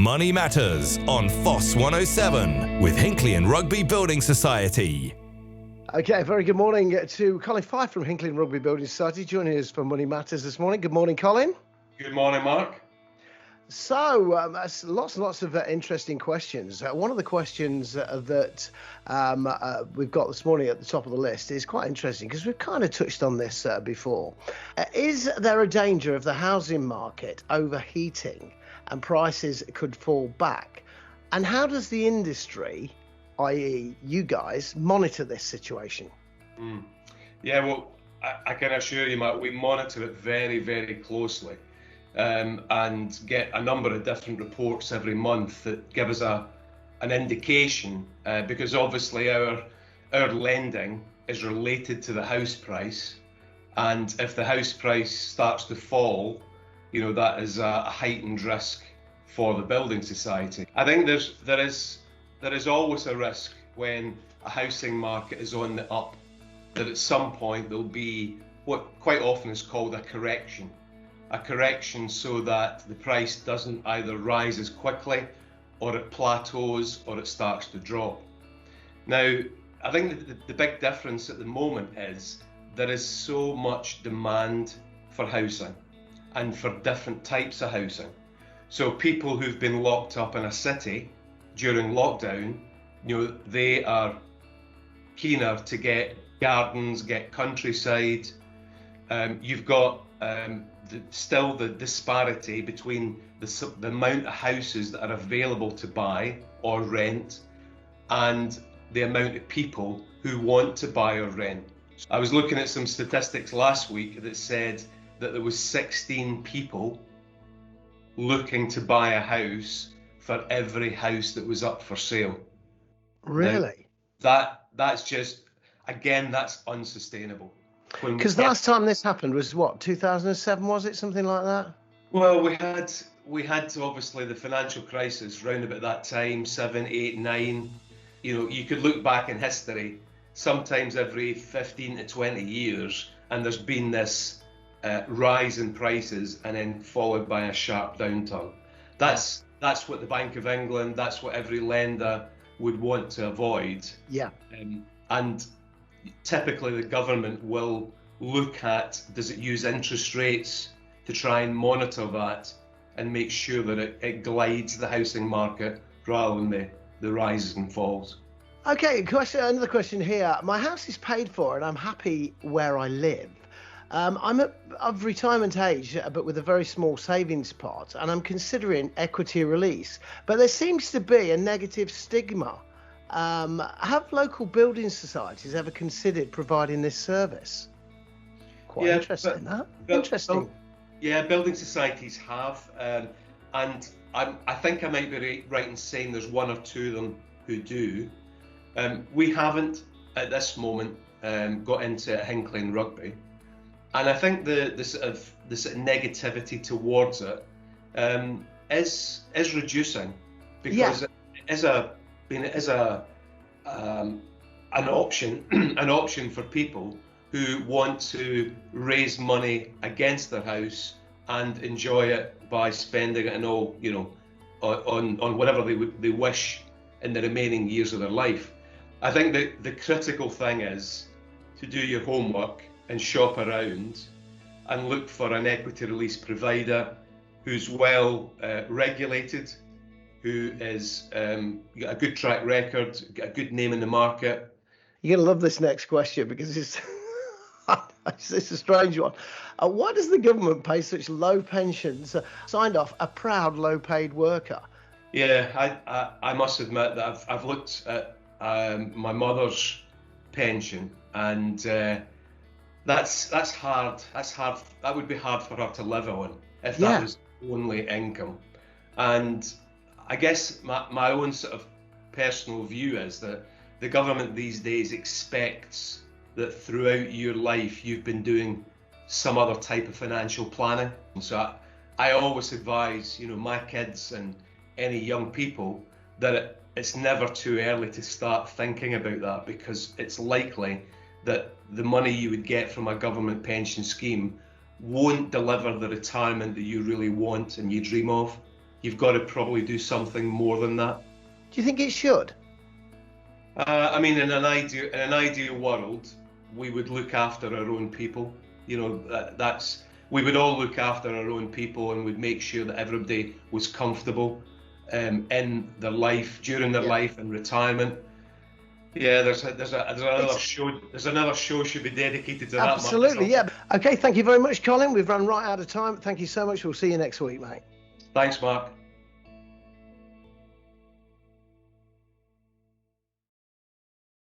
Money Matters on FOSS 107 with Hinckley and Rugby Building Society. Okay, very good morning to Colin Fyfe from Hinckley and Rugby Building Society, joining us for Money Matters this morning. Good morning, Colin. Good morning, Mark. So, lots and lots of interesting questions. One of the questions that we've got this morning at the top of the list is quite interesting because we've kind of touched on this before. Is there a danger of the housing market overheating and prices could fall back? And how does the industry, i.e. you guys, monitor this situation? Yeah, well, I can assure you, Mark, we monitor it very, very closely. And get a number of different reports every month that give us an indication, because obviously our lending is related to the house price, and if the house price starts to fall, you know, that is a heightened risk for the building society. I think there is always a risk when a housing market is on the up, that at some point there'll be what quite often is called a correction so that the price doesn't either rise as quickly, or it plateaus, or it starts to drop. Now, I think the big difference at the moment is there is so much demand for housing and for different types of housing. So people who've been locked up in a city during lockdown, you know, they are keener to get gardens, get countryside. You've got still the disparity between the amount of houses that are available to buy or rent and the amount of people who want to buy or rent. I was looking at some statistics last week that said that there was 16 people looking to buy a house for every house that was up for sale. Really? Now, that's just, again, that's unsustainable. Because the last time this happened was what, 2007, was it, something like that? Well, we had obviously the financial crisis round about that time, 7, 8, 9. You know, you could look back in history, sometimes every 15 to 20 years, and there's been this rise in prices and then followed by a sharp downturn. That's what the Bank of England, that's what every lender would want to avoid. Yeah. And typically the government will look at, does it use interest rates to try and monitor that and make sure that it glides the housing market rather than the rises and falls. Okay, another question here. My house is paid for and I'm happy where I live. I'm of retirement age, but with a very small savings pot, and I'm considering equity release. But there seems to be a negative stigma. Have local building societies ever considered providing this service? Quite interesting, huh? Interesting. Yeah, building societies have, and I think I might be right in saying there's one or two of them who do. We haven't at this moment got into Hinckley and Rugby, and I think the sort of negativity towards it is reducing, because it is an option for people who want to raise money against their house and enjoy it by spending it and all, you know, on whatever they wish in the remaining years of their life. I think that the critical thing is to do your homework and shop around and look for an equity release provider who's well regulated, who is got a good track record, got a good name in the market. You're going to love this next question because it's it's a strange one. Why does the government pay such low pensions? Signed off a proud low-paid worker. Yeah, I must admit that I've looked at my mother's pension, and that's hard. That's hard. That would be hard for her to live on if that was only income. And I guess my own sort of personal view is that the government these days expects that throughout your life you've been doing some other type of financial planning. And so I always advise, you know, my kids and any young people that it's never too early to start thinking about that, because it's likely that the money you would get from a government pension scheme won't deliver the retirement that you really want and you dream of. you've got to probably do something more than that. Do you think it should? I mean, in an ideal world, we would look after our own people. You know, we would all look after our own people, and we'd make sure that everybody was comfortable in their life, during their life and retirement. Yeah, there's another show should be dedicated to that. Absolutely, yeah. Okay, thank you very much, Colin. We've run right out of time. Thank you so much. We'll see you next week, mate. Thanks, Mark.